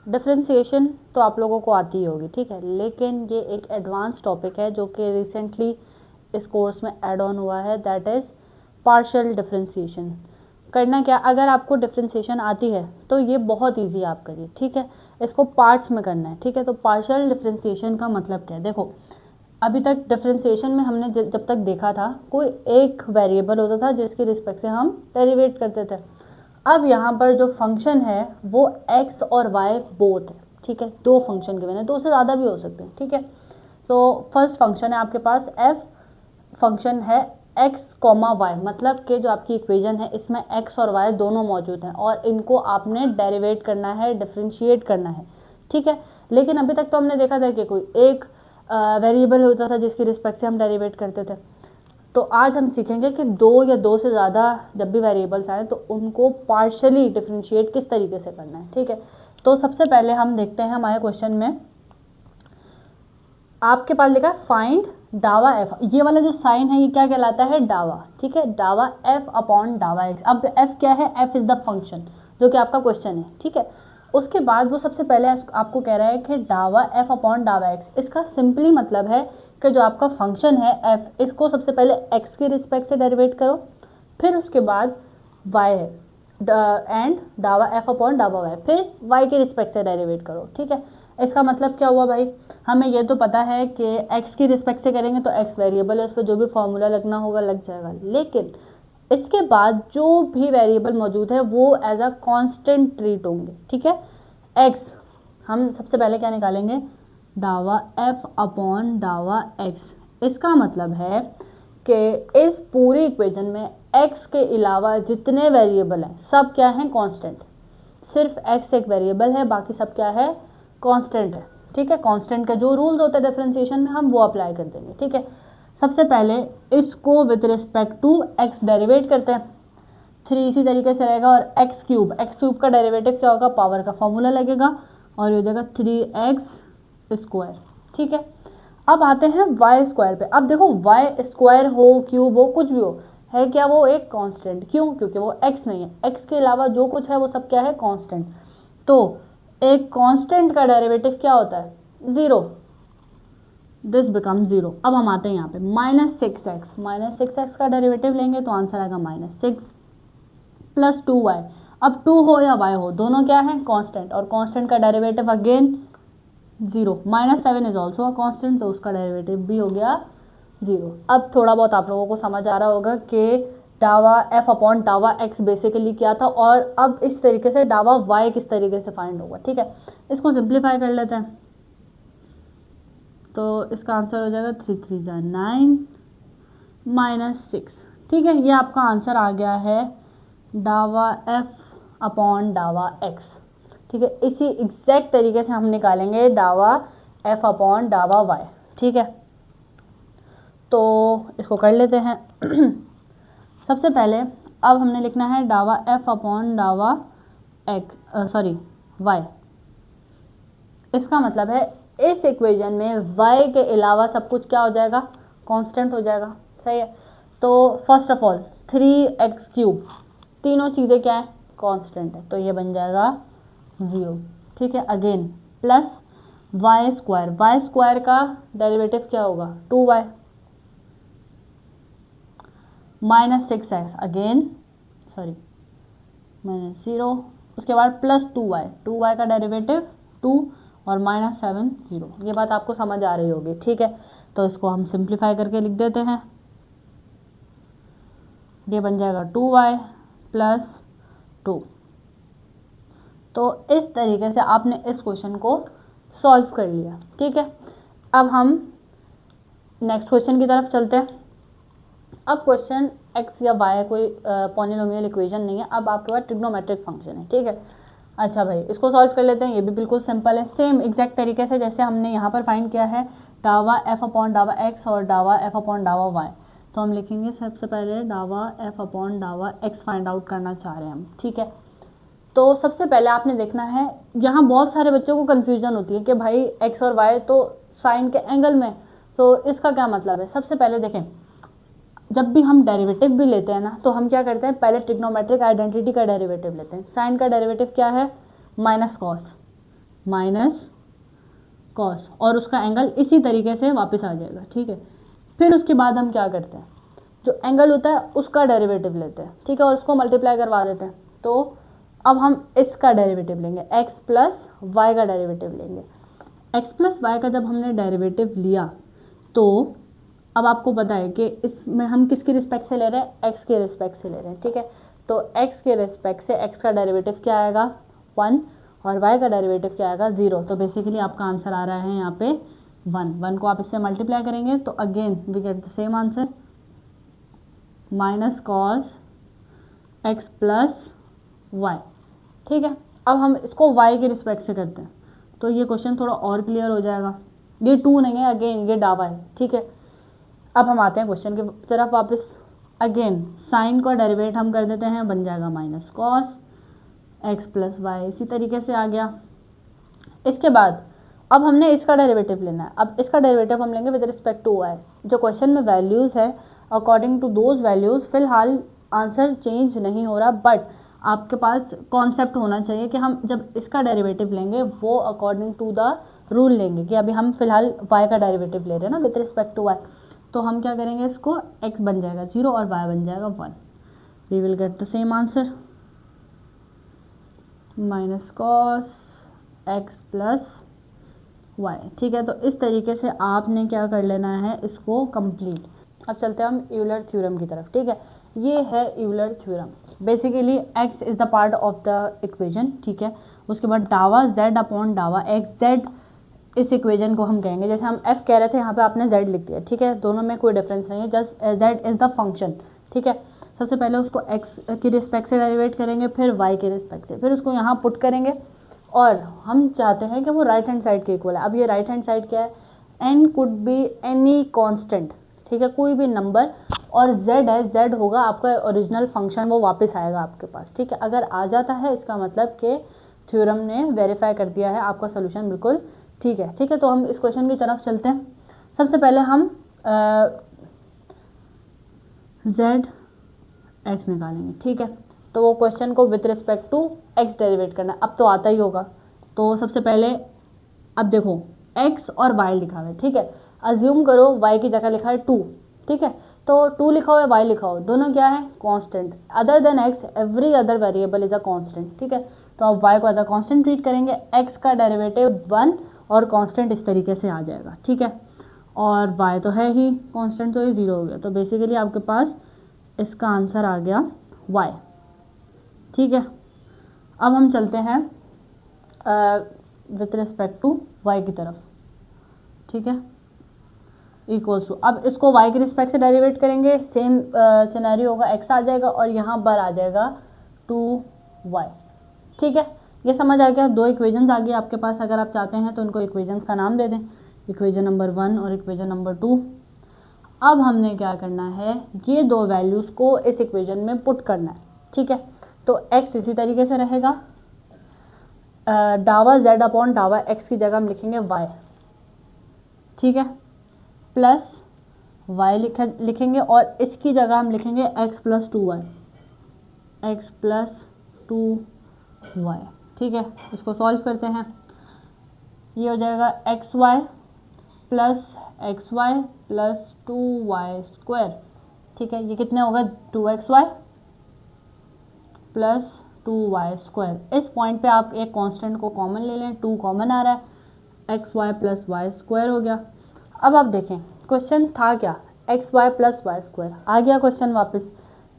Differentiation तो आप लोगों को आती ही होगी, ठीक है, लेकिन ये एक एडवांस टॉपिक है जो कि रिसेंटली इस कोर्स में ऐड ऑन हुआ है, दैट इज़ पार्शियल डिफरेंशिएशन। करना क्या, अगर आपको डिफरेंशिएशन आती है तो ये बहुत इजी आप करिए, ठीक है, इसको पार्ट्स में करना है, ठीक है। तो पार्शियल डिफरेंशिएशन का मतलब क्या है, देखो अभी तक डिफरेंशिएशन में हमने जब तक देखा था कोई एक वेरिएबल होता था जिसके रिस्पेक्ट से हम डेरिवेट करते थे। अब यहाँ पर जो फंक्शन है वो x और y बोथ है, ठीक है, दो फंक्शन के बने, दो से ज़्यादा भी हो सकते हैं, ठीक है। तो फर्स्ट फंक्शन है आपके पास f, फंक्शन है x, y, मतलब कि जो आपकी इक्वेशन है इसमें x और y दोनों मौजूद हैं और इनको आपने डेरिवेट करना है, डिफरेंशिएट करना है, ठीक है। लेकिन अभी तक तो हमने देखा था कि कोई एक वेरिएबल होता था जिसकी रिस्पेक्ट से हम डेरिवेट करते थे। तो आज हम सीखेंगे कि दो या दो से ज़्यादा जब भी वेरिएबल्स आए तो उनको पार्शियली डिफरेंशिएट किस तरीके से करना है, ठीक है। तो सबसे पहले हम देखते हैं हमारे क्वेश्चन में आपके पास लिखा है फाइंड डावा एफ, ये वाला जो साइन है ये क्या कहलाता है, डावा, ठीक है, डावा एफ अपॉन डावा एक्स। अब एफ क्या है, एफ इज़ द फंक्शन जो कि आपका क्वेश्चन है, ठीक है। उसके बाद वो सबसे पहले आपको कह रहा है कि डावा एफ अपॉन डावा एक्स, इसका सिंपली मतलब है कि जो आपका फंक्शन है एफ, इसको सबसे पहले एक्स के रिस्पेक्ट से डेरिवेट करो, फिर उसके बाद वाई है एंड डावा एफ अपॉन डावा वाई, फिर वाई के रिस्पेक्ट से डेरिवेट करो, ठीक है। इसका मतलब क्या हुआ भाई, हमें ये तो पता है कि x की रिस्पेक्ट से करेंगे तो x वेरिएबल है, उस पर जो भी फॉर्मूला लगना होगा लग जाएगा, लेकिन इसके बाद जो भी वेरिएबल मौजूद है वो एज अ कांस्टेंट ट्रीट होंगे, ठीक है। x हम सबसे पहले क्या निकालेंगे, डावा f अपॉन डावा x। इसका मतलब है कि इस पूरी इक्वेशन में x के अलावा जितने वेरिएबल हैं सब क्या हैं, कांस्टेंट, सिर्फ x एक वेरिएबल है, बाकी सब क्या है, कांस्टेंट है, ठीक है। कांस्टेंट का जो रूल्स होते हैं डिफरेंशिएशन में हम वो अप्लाई कर देंगे, ठीक है। सबसे पहले इसको with respect to x derivate करते हैं, 3 इसी तरीके से रहेगा, और एक्स क्यूब का डेरिवेटिव क्या होगा, पावर का फॉर्मूला लगेगा और ये हो जाएगा 3x², ठीक है। अब आते हैं y² पे। अब देखो y² हो, क्यूब हो, कुछ भी हो, है क्या वो एक कांस्टेंट, क्यों, क्योंकि वो x नहीं है, x के अलावा जो कुछ है वो सब क्या है, कांस्टेंट। तो एक कांस्टेंट का डेरिवेटिव क्या होता है, 0, दिस बिकम 0। अब हम आते हैं यहाँ पे -6x का डेरिवेटिव लेंगे तो आंसर आएगा -6 प्लस 2y। अब 2 हो या y हो, दोनों क्या है, कांस्टेंट, और कांस्टेंट का derivative again 0, -7 is also a constant, तो उसका डेरिवेटिव भी हो गया 0। अब थोड़ा बहुत आप लोगों को समझ आ रहा होगा कि डावा f अपॉन डावा x बेसिकली क्या था, और अब इस तरीके से डावा y किस तरीके से फाइंड होगा, ठीक है। इसको सिंप्लीफाई कर लेते हैं तो इसका आंसर हो जाएगा 3 3 9 -6, ठीक है। ये आपका आंसर आ गया है डावा f अपॉन डावा x, ठीक है। इसी एग्जैक्ट तरीके से हम निकालेंगे डावा f अपॉन डावा y, ठीक है। तो इसको कर लेते हैं सबसे पहले अब हमने लिखना है डावा f अपॉन डावा y। इसका मतलब है इस इक्वेशन में y के अलावा सब कुछ क्या हो जाएगा, कांस्टेंट हो जाएगा, सही है। तो फर्स्ट ऑफ ऑल 3x³, तीनों चीज़ें क्या है, कांस्टेंट है, तो ये बन जाएगा 0, ठीक है। अगेन प्लस y² का डेरिवेटिव क्या होगा, 2y, -6x अगेन -0, उसके बाद प्लस 2y का डेरिवेटिव 2 और -7 0। ये बात आपको समझ आ रही होगी, ठीक है। तो इसको हम सिंप्लीफाई करके लिख देते हैं, ये बन जाएगा 2y प्लस 2। तो इस तरीके से आपने इस क्वेश्चन को सॉल्व कर लिया, ठीक है। अब हम नेक्स्ट क्वेश्चन की तरफ चलते हैं। अब क्वेश्चन x या y कोई पॉलिनोमियल इक्वेशन नहीं है, अब आपके पास ट्रिग्नोमेट्रिक फंक्शन है, ठीक है। अच्छा भाई, इसको सॉल्व कर लेते हैं, ये भी बिल्कुल सिंपल है, सेम एग्जैक्ट तरीके से जैसे हमने यहाँ पर फाइंड किया है डावा f अपॉन डावा x और डावा f अपॉन डावा y। तो हम लिखेंगे सबसे पहले डावा f अपॉन डावा x फाइंड आउट करना चाह रहे हैं हम, ठीक है। तो सबसे पहले आपने देखना है, यहाँ बहुत सारे बच्चों को कन्फ्यूजन होती है कि भाई x और y तो साइन के एंगल में, तो इसका क्या मतलब है। सबसे पहले देखें, जब भी हम डेरिवेटिव भी लेते हैं ना तो हम क्या करते हैं, पहले ट्रिग्नोमेट्रिक आइडेंटिटी का डेरिवेटिव लेते हैं। साइन का डेरिवेटिव क्या है, माइनस कॉस, माइनस कॉस, और उसका एंगल इसी तरीके से वापस आ जाएगा, ठीक है। फिर उसके बाद हम क्या करते हैं, जो एंगल होता है उसका डेरिवेटिव लेते हैं, ठीक है, और उसको मल्टीप्लाई करवा देते हैं। तो अब हम इसका डेरिवेटिव लेंगे, x प्लस वाई का डेरिवेटिव लेंगे। x प्लस वाई का जब हमने डेरिवेटिव लिया तो अब आपको पता है कि इसमें हम किसके रिस्पेक्ट से ले रहे हैं, x के रिस्पेक्ट से ले रहे हैं, ठीक है। तो x के रिस्पेक्ट से x का डेरिवेटिव क्या आएगा 1 और y का डेरिवेटिव क्या आएगा 0। तो बेसिकली आपका आंसर आ रहा है यहाँ पे 1 को आप इससे मल्टीप्लाई करेंगे तो again we get the same answer, minus cos x plus y, ठीक है। अब हम इसको y के रिस्पेक्ट से करते हैं तो ये क्वेश्चन थोड़ा और क्लियर हो जाएगा। ये 2 नहीं है, अगेन ये डावा है, ठीक है। अब हम आते हैं क्वेश्चन की तरफ वापस। अगेन साइन का डेरिवेट हम कर देते हैं, बन जाएगा minus cos x plus y, इसी तरीके से आ गया। इसके बाद अब हमने इसका डेरिवेटिव लेना है। अब इसका डेरिवेटिव हम लेंगे विद रिस्पेक्ट टू y। जो क्वेश्चन में वैल्यूज़ है अकॉर्डिंग टू दोज वैल्यूज़ फिलहाल आंसर चेंज नहीं हो रहा, बट आपके पास कॉन्सेप्ट होना चाहिए कि हम जब इसका डेरिवेटिव लेंगे वो अकॉर्डिंग टू द रूल लेंगे कि अभी हम फिलहाल y का डेरिवेटिव ले रहे हैं ना विद रिस्पेक्ट टू y। तो हम क्या करेंगे, इसको x बन जाएगा 0 और y बन जाएगा 1। We will get the same answer, minus cos x plus y, ठीक है। तो इस तरीके से आपने क्या कर लेना है, इसको कंप्लीट। अब चलते हैं हम यूलर थ्योरम की तरफ, ठीक है। ये है Euler theorem. Basically x is the part of the equation, ठीक है। उसके बाद डावा z अपॉन डावा x, z इस इक्वेशन को हम कहेंगे, जैसे हम f कह रहे थे यहाँ पे आपने z लिख दिया, ठीक है। दोनों में कोई डिफरेंस नहीं है, just z is the function, ठीक है। सबसे पहले उसको x की रिस्पेक्ट से डेरिवेट करेंगे, फिर y के रिस्पेक्ट से, फिर उसको यहाँ पुट करेंगे और हम चाहते हैं कि वो राइट हैंड साइड के इक्वल है। अब ये राइट हैंड साइड क्या है, n could be any constant, ठीक है, कोई भी नंबर, और z है, z होगा आपका ओरिजिनल फंक्शन, वो वापस आएगा आपके पास, ठीक है। अगर आ जाता है इसका मतलब कि थ्योरम ने वेरीफाई कर दिया है, आपका सोल्यूशन बिल्कुल ठीक है, ठीक है। तो हम इस क्वेश्चन की तरफ चलते हैं। सबसे पहले हम z x निकालेंगे, ठीक है। तो वो क्वेश्चन को with respect to x derivate करना है, अब तो आता ही होगा। तो सबसे पहले अब देखो x और y लिखा हुआ है, ठीक है। अज्यूम करो y की जगह लिखा है 2, ठीक है। तो 2 लिखा हुआ है, y लिखा हो, दोनों क्या है constant. Other than x every other variable is a constant, ठीक है। तो अब y को एज अ कांस्टेंट ट्रीट करेंगे, x का डेरिवेटिव 1 और कांस्टेंट इस तरीके से आ जाएगा, ठीक है। और y तो है ही कांस्टेंट, तो ये 0 हो गया। तो बेसिकली आपके पास इसका आंसर आ गया y, ठीक है। अब हम चलते हैं विथ रिस्पेक्ट टू y की तरफ, ठीक है, इक्वल्स टू, अब इसको y के रिस्पेक्ट से डेरिवेट करेंगे, सेम सिनेरियो होगा, x आ जाएगा और यहाँ पर आ जाएगा 2y, ठीक है। ये समझ आ गया, 2 इक्वेशंस आ गई आपके पास। अगर आप चाहते हैं तो उनको इक्वेशंस का नाम दे दें, इक्वेशन नंबर 1 और इक्वेशन नंबर 2। अब हमने क्या करना है, ये 2 वैल्यूज़ को इस इक्वेशन में पुट करना है, ठीक है। तो x इसी तरीके से रहेगा, डावा z अपॉन डावा x की जगह हम लिखेंगे y, ठीक है, प्लस y लिखेंगे और इसकी जगह हम लिखेंगे x plus 2y, x plus 2y, ठीक है। इसको सॉल्व करते हैं, ये हो जाएगा xy plus xy plus 2y square, ठीक है। ये कितने होगा 2xy प्लस 2y स्क्वायर। इस पॉइंट पे आप एक कांस्टेंट को कॉमन ले लें, 2 कॉमन आ रहा है, xy प्लस वाई स्क्वायर हो गया। अब आप देखें क्वेश्चन था क्या, xy प्लस वाई स्क्वायर, आ गया क्वेश्चन वापस।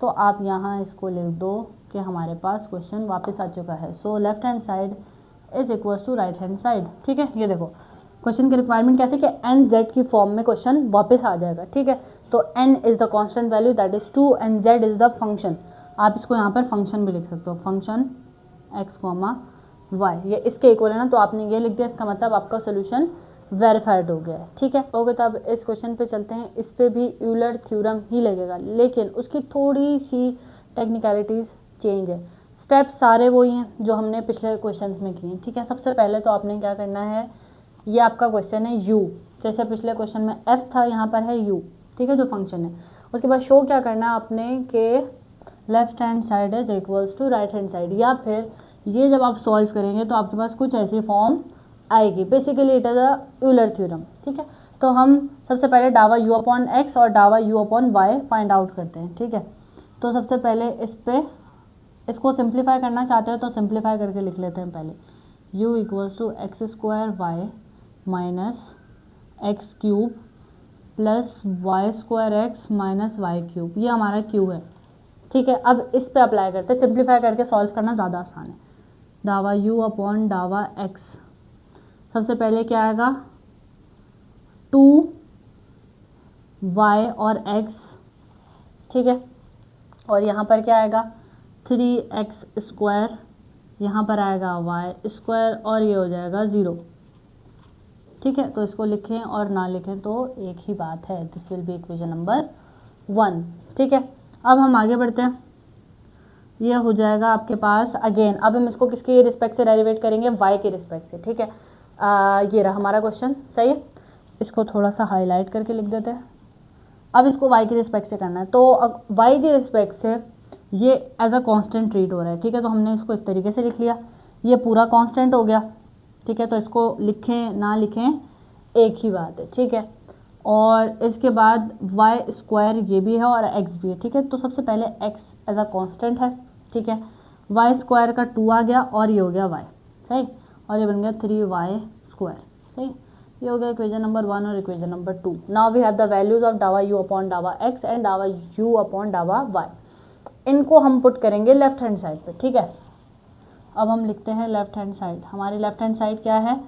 तो आप यहाँ इसको लिख दो कि हमारे पास क्वेश्चन वापस आ चुका है। So left hand side is equal to right hand side, ठीक है। ये देखो क्वेश्चन की रिक्वायरमेंट क्या थी कि एन जेड की फॉर्म में क्वेश्चन वापस आ जाएगा, ठीक है। तो n is the constant value that is 2 and z is the function. आप इसको यहाँ पर फंक्शन भी लिख सकते हो, फंक्शन x, y, ये इसके इक्वल है ना, तो आपने ये लिख दिया, इसका मतलब आपका सोल्यूशन वेरीफाइड हो गया है, ठीक है। ओके, तो अब इस क्वेश्चन पे चलते हैं। इस पे भी यूलर थ्योरम ही लगेगा, लेकिन उसकी थोड़ी सी टेक्निकलिटीज़ चेंज है। स्टेप्स सारे वही हैं जो हमने पिछले क्वेश्चंस में किए, ठीक है। सबसे पहले तो आपने क्या करना है, ये आपका क्वेश्चन है u, जैसे पिछले क्वेश्चन में f था, यहाँ पर है u, ठीक है, जो फंक्शन है। उसके बाद शो क्या करना है आपने कि left hand side is equals to right hand side, या फिर ये जब आप सॉल्व करेंगे तो आपके पास कुछ ऐसी फॉर्म आएगी। Basically it is a Euler theorem, ठीक है। तो हम सबसे पहले डावा u अपॉन एक्स और डावा u upon y find out करते हैं, ठीक है। तो सबसे पहले इसको सिंप्लीफाई करना चाहते हैं तो सिंप्लीफाई करके लिख लेते हैं पहले। u equals to x square y minus x cube plus y square x minus y cube, ये हमारा q है, ठीक है। अब इस पे अप्लाई करते हैं, सिंप्लीफाई करके सॉल्व करना ज़्यादा आसान है। डावा u अपॉन डावा x, सबसे पहले क्या आएगा 2y और x, ठीक है। और यहाँ पर क्या आएगा 3x स्क्वायर, यहाँ पर आएगा y स्क्वायर और ये हो जाएगा 0, ठीक है। तो इसको लिखें और ना लिखें तो एक ही बात है, this will be equation number 1, ठीक है। अब हम आगे बढ़ते हैं, ये हो जाएगा आपके पास अगेन, अब हम इसको किसके रिस्पेक्ट से डेरिवेट करेंगे, y के रिस्पेक्ट से, ठीक है। ये रहा हमारा क्वेश्चन, सही है। इसको थोड़ा सा हाईलाइट करके लिख देते हैं। अब इसको y के रिस्पेक्ट से करना है, तो अब y के रिस्पेक्ट से ये एज अ कांस्टेंट ट्रीट हो रहा है, ठीक है। तो हमने इसको इस तरीके से लिख लिया, ये पूरा कांस्टेंट हो गया, ठीक है। तो इसको लिखें ना लिखें एक ही बात है, ठीक है। और इसके बाद वाई स्क्वायर ये भी है और एक्स भी है, ठीक है। तो सबसे पहले एक्स एज अ कांस्टेंट है, ठीक है। वाई स्क्वायर का 2 आ गया और ये हो गया वाई, सही। और ये बन गया 3y स्क्वायर, सही। ये हो गया इक्वेशन नंबर 1 और equation number 2। Now we have the values of डावा u अपॉन डावा x एंड डावा u अपॉन डावा y। इनको हम पुट करेंगे लेफ्ट हैंड साइड पे, ठीक है। अब हम लिखते हैं लेफ्ट हैंड साइड, हमारी लेफ्ट हैंड साइड क्या है,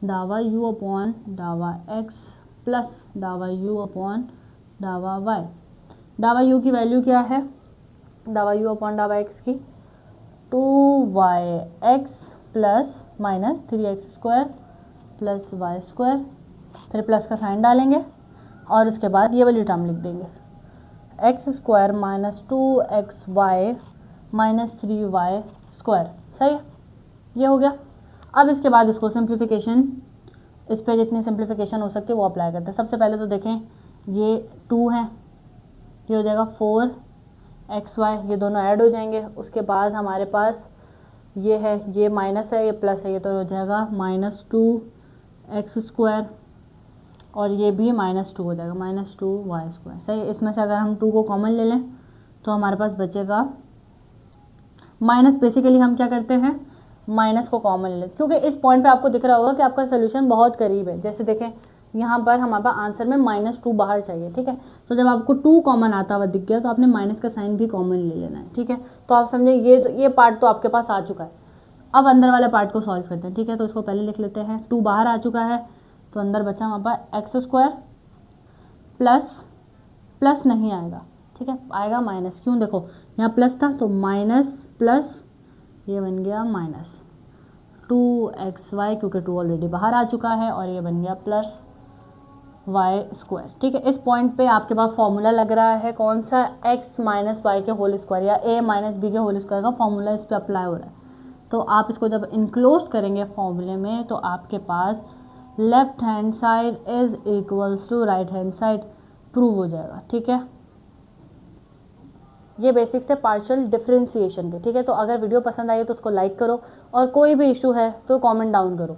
डावा u अपॉन डावा x प्लस डावा u अपॉन डावा y। डावा u की वैल्यू क्या है, डावा u अपॉन डावा x की 2yx plus minus 3x square plus y square, फिर प्लस का साइन डालेंगे और उसके बाद ये वाली टर्म लिख देंगे, x square minus 2xy minus 3y square, सही है। ये हो गया। अब इसके बाद इसको सिंप्लीफिकेशन, इस पर जितनी सिंप्लीफिकेशन हो सकती है वो अप्लाई करते हैं। सबसे पहले तो देखें ये 2 है, ये हो जाएगा 4xy, ये दोनों ऐड हो जाएंगे। उसके बाद हमारे पास ये है, ये माइनस है, ये प्लस है, ये तो हो जाएगा माइनस 2x स्क्वायर और ये भी माइनस 2 हो जाएगा, माइनस 2y स्क्वायर, सही। इसमें से अगर हम 2 को कॉमन ले लें तो हमारे पास बचेगा माइनस। बेसिकली हम क्या करते हैं, माइनस को कॉमन ले लेते, क्योंकि इस पॉइंट पे आपको दिख रहा होगा कि आपका सोल्यूशन बहुत करीब है। जैसे देखें यहाँ पर हमारे पास आंसर में -2 बाहर चाहिए, ठीक है। तो जब आपको 2 कॉमन आता हुआ दिख गया तो आपने माइनस का साइन भी कॉमन ले लेना है, ठीक है। तो आप समझे ये पार्ट तो आपके पास आ चुका है। अब अंदर वाले पार्ट को सॉल्व करते हैं, ठीक है। तो इसको पहले लिख लेते हैं, 2 बाहर आ चुका है तो अंदर बचा हमारे पास एक्स स्क्वायर प्लस नहीं आएगा, ठीक है, आएगा माइनस। क्यों, देखो यहाँ प्लस था तो माइनस प्लस ये बन गया माइनस 2xy, क्योंकि 2 ऑलरेडी बाहर आ चुका है, और ये बन गया प्लस वाई स्क्वायर, ठीक है। इस पॉइंट पे आपके पास फॉर्मूला लग रहा है कौन सा, x माइनस वाई के होल स्क्वायर या a माइनस बी के होल स्क्वायर का फॉर्मूला इस पर अप्लाई हो रहा है। तो आप इसको जब इंक्लोज करेंगे फॉर्मूले में तो आपके पास left hand side is equals to right hand side prove हो जाएगा, ठीक है। ये बेसिक्स थे पार्शियल डिफरेंशिएशन के, ठीक है। तो अगर वीडियो पसंद आई तो उसको लाइक करो और कोई भी इशू है तो कमेंट डाउन करो।